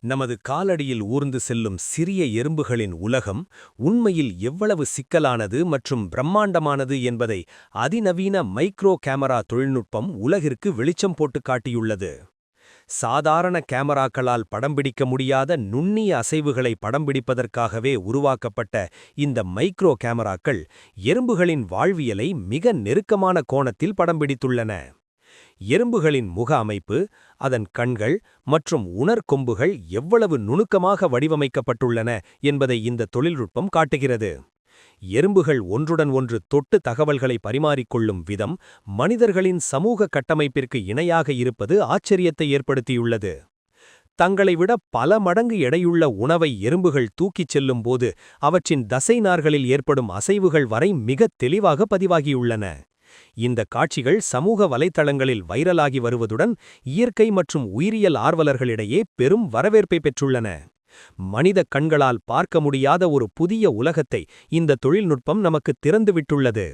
நமது காலடியில் ஊர்ந்து செல்லும் சிறிய எறும்புகளின் உலகம் உண்மையில் எவ்வளவு சிக்கலானது மற்றும் பிரம்மாண்டமானது என்பதை அதிநவீன மைக்ரோ கேமரா தொழில்நுட்பம் உலகிற்கு வெளிச்சம் போட்டு காட்டியுள்ளது. சாதாரண கேமராக்களால் படம்பிடிக்க முடியாத நுண்ணிய அசைவுகளை படம்பிடிப்பதற்காகவே உருவாக்கப்பட்ட இந்த மைக்ரோ கேமராக்கள் எறும்புகளின் வாழ்வியலை மிக நெருக்கமான கோணத்தில் படம்பிடித்துள்ளன. எறும்புகளின் முக அமைப்பு, அதன் கண்கள் மற்றும் உணர்கொம்புகள் எவ்வளவு நுணுக்கமாக வடிவமைக்கப்பட்டுள்ளன என்பதை இந்த தொழில்நுட்பம் காட்டுகிறது. எறும்புகள் ஒன்றுடன் ஒன்று தொட்டு தகவல்களை பரிமாறிக்கொள்ளும் விதம் மனிதர்களின் சமூக கட்டமைப்பிற்கு இணையாக இருப்பது ஆச்சரியத்தை ஏற்படுத்தியுள்ளது. தங்களை விட பல மடங்கு எடையுள்ள உணவை எறும்புகள் தூக்கிச் செல்லும்போது அவற்றின் தசைநார்களில் ஏற்படும் அசைவுகள் வரை மிகத் தெளிவாக பதிவாகியுள்ளன. இந்த காட்சிகள் சமூக வலைத்தளங்களில் வைரலாகி வருவதுடன் இயற்கை மற்றும் உயிரியல் ஆர்வலர்களிடையே பெரும் வரவேற்பை பெற்றுள்ளன. மனித கண்களால் பார்க்க முடியாத ஒரு புதிய உலகத்தை இந்த தொழில்நுட்பம் நமக்கு திறந்துவிட்டுள்ளது.